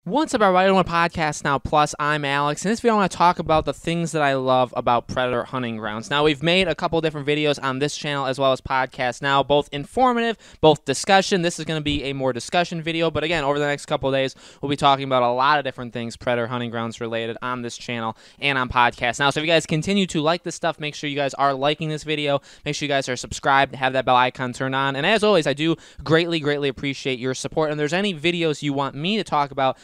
What's up, everybody? Welcome to Podcast Now Plus. I'm Alex, and in this video I want to talk about the things that I love about Predator Hunting Grounds. Now, we've made a couple different videos on this channel as well as Podcast Now, both informative, both discussion. This is going to be a more discussion video, but again, over the next couple of days, we'll be talking about a lot of different things Predator Hunting Grounds related on this channel and on Podcast Now. So if you guys continue to like this stuff, make sure you guys are liking this video. Make sure you guys are subscribed, have that bell icon turned on, and as always, I do greatly appreciate your support. And if there's any videos you want me to talk about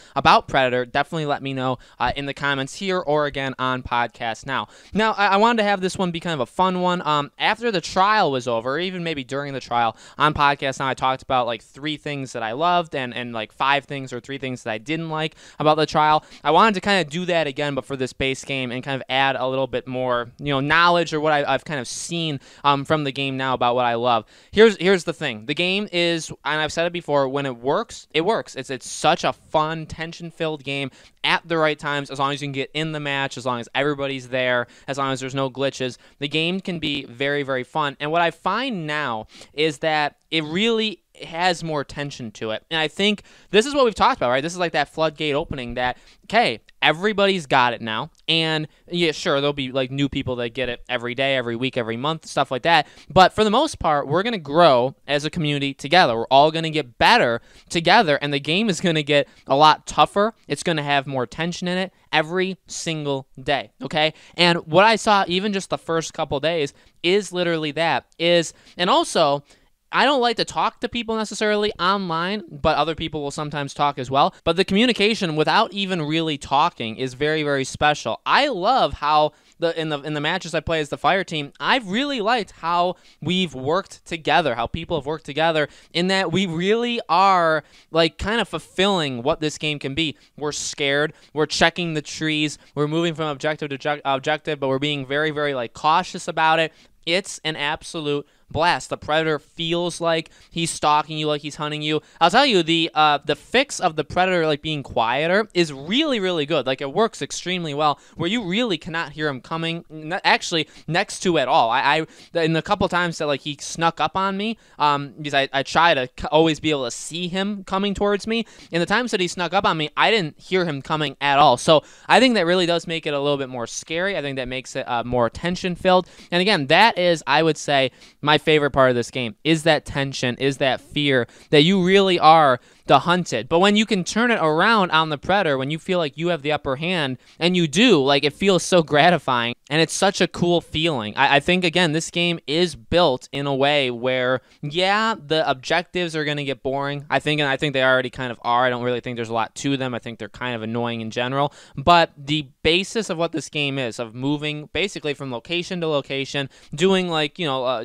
Predator, definitely let me know in the comments here or again on Podcast Now. Now, I wanted to have this one be kind of a fun one. After the trial was over, or even maybe during the trial, on Podcast Now, I talked about like 3 things that I loved and like 5 things or 3 things that I didn't like about the trial. I wanted to kind of do that again, but for this base game and kind of add a little bit more, knowledge or what I've kind of seen from the game now about what I love. Here's the thing. The game is, and I've said it before, when it works, it works. It's such a fun, tension-filled game at the right times, as long as you can get in the match, as long as everybody's there, as long as there's no glitches. The game can be very fun. And what I find now is that it really has more tension to it. And I think this is what we've talked about, right? This is like that floodgate opening that, okay, everybody's got it now. And yeah, sure, there'll be like new people that get it every day, every week, every month, stuff like that. But for the most part, we're going to grow as a community together. We're all going to get better together, and the game is going to get a lot tougher. It's going to have more tension in it every single day, okay? And what I saw even just the first couple days is literally that. And also, I don't like to talk to people necessarily online, but other people will sometimes talk as well. But the communication without even really talking is very special. I love how in the matches I play as the fire team, I've really liked how we've worked together, how people have worked together, in that we really are like kind of fulfilling what this game can be. We're scared, we're checking the trees, we're moving from objective to objective, but we're being very like cautious about it. It's an absolute blast. The Predator feels like he's stalking you, like he's hunting you. I'll tell you, the fix of the Predator like being quieter is really good. Like, it works extremely well, where you really cannot hear him coming, actually next to at all. I in the couple times that like he snuck up on me, because I try to always be able to see him coming towards me. In the times that he snuck up on me, I didn't hear him coming at all. So I think that really does make it a little bit more scary. I think that makes it more tension filled. And again, that is, I would say, my favorite part of this game, is that tension, is that fear that you really are the hunted. But when you can turn it around on the Predator, when you feel like you have the upper hand, and you do, like, it feels so gratifying, and it's such a cool feeling. I think, again, this game is built in a way where, yeah, the objectives are going to get boring. I think they already kind of are. I don't really think there's a lot to them. I think they're kind of annoying in general. But the basis of what this game is, of moving basically from location to location, doing like,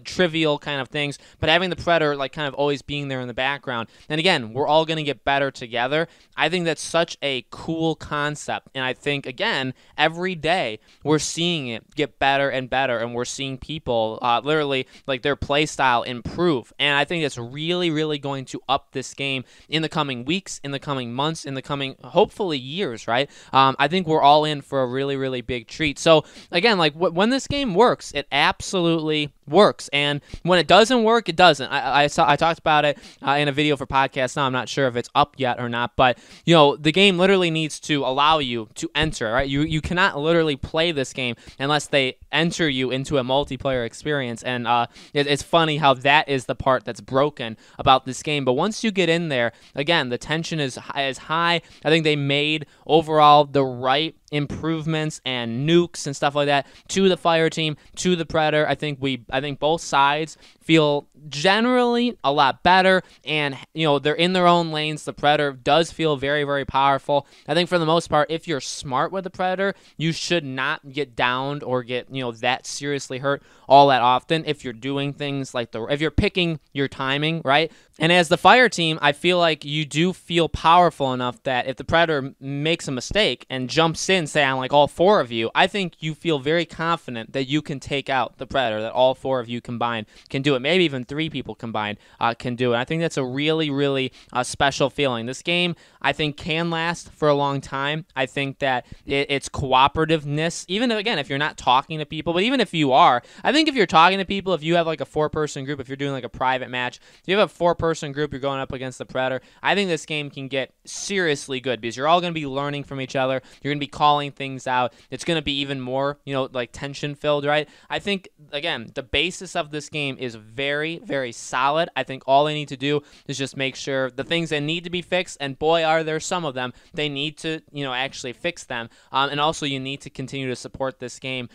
trivial kind of things, but having the Predator like kind of always being there in the background. And again, we're all going to get better together. I think that's such a cool concept. And I think, again, every day we're seeing it get better and better, and we're seeing people literally like their play style improve. And I think it's really going to up this game in the coming weeks, in the coming months, in the coming hopefully years, right? I think we're all in for a really big treat. So again, like when this game works, it absolutely works, and when it doesn't work, it doesn't. I talked about it in a video for Podcast Now. I'm not sure if it's up yet or not, but the game literally needs to allow you to enter, right? You cannot literally play this game unless they enter you into a multiplayer experience, and it's funny how that is the part that's broken about this game. But once you get in there, again, the tension is high. I think they made overall the right improvements and nukes and stuff like that to the fire team, to the Predator. I think both sides feel generally a lot better, and they're in their own lanes. The Predator does feel very powerful. I think for the most part, if you're smart with the Predator, you should not get downed or get that seriously hurt all that often if you're doing things like if you're picking your timing right. And as the fire team, I feel like you do feel powerful enough that if the Predator makes a mistake and jumps in, say on like all 4 of you, I think you feel very confident that you can take out the Predator, that all 4 of you combined can do it. Maybe even 3 people combined can do. And I think that's a really, really special feeling. This game, I think, can last for a long time. I think that its cooperativeness, even again, if you're not talking to people, but even if you are, I think if you're talking to people, if you have like a 4-person group, if you're doing like a private match, if you have a 4-person group, you're going up against the Predator, I think this game can get seriously good because you're all going to be learning from each other. You're going to be calling things out. It's going to be even more, like tension filled, right? I think, again, the basis of this game is very, very solid. I think all they need to do is just make sure the things that need to be fixed, and boy, are there some of them, they need to, actually fix them. And also, you need to continue to support this game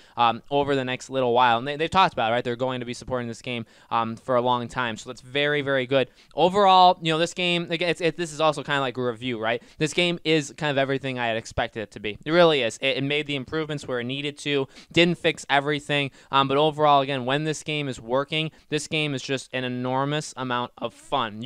over the next little while. And they've talked about it, right? They're going to be supporting this game for a long time. So that's very, very good. Overall, this game, again, this is also kind of like a review, right? This game is kind of everything I had expected it to be. It really is. It made the improvements where it needed to. Didn't fix everything. But overall, again, when this game is working, this game is just an enormous amount of fun.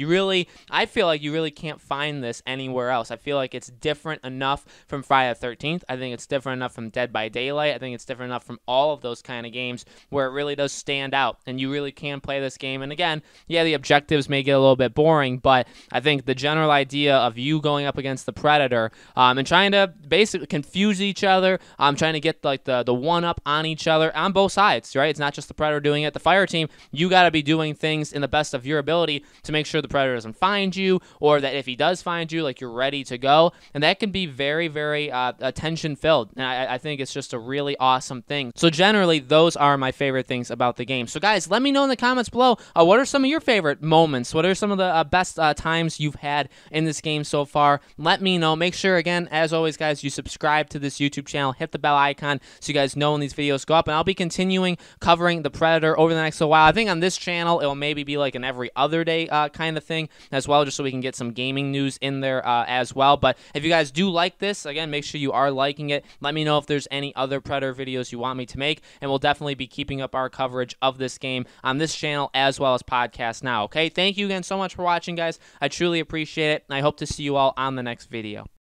I feel like you really can't find this anywhere else. I feel like it's different enough from Friday the 13th. I think it's different enough from Dead by Daylight. I think it's different enough from all of those kind of games where it really does stand out, and you really can play this game. And again, yeah, the objectives may get a little bit boring, but I think the general idea of you going up against the Predator and trying to basically confuse each other, trying to get like the one-up on each other on both sides, right? It's not just the Predator doing it. The Fire team, you got to be doing things in the best of your ability to make sure the Predator doesn't find you, or that if he does find you, like, you're ready to go. And that can be very, very tension-filled. And I think it's just a really awesome thing. So generally, those are my favorite things about the game. So guys, let me know in the comments below, what are some of your favorite moments? What are some of the best times you've had in this game so far? Let me know. Make sure, again, as always, guys, you subscribe to this YouTube channel. Hit the bell icon so you guys know when these videos go up. And I'll be continuing covering the Predator over the next little while. I think on this channel, it'll maybe be like an every other day kind of thing as well, just so we can get some gaming news in there as well. But if you guys do like this, again, make sure you are liking it. Let me know if there's any other Predator videos you want me to make, and we'll definitely be keeping up our coverage of this game on this channel as well as Podcast Now. Okay, thank you again so much for watching, guys. I truly appreciate it, and I hope to see you all on the next video.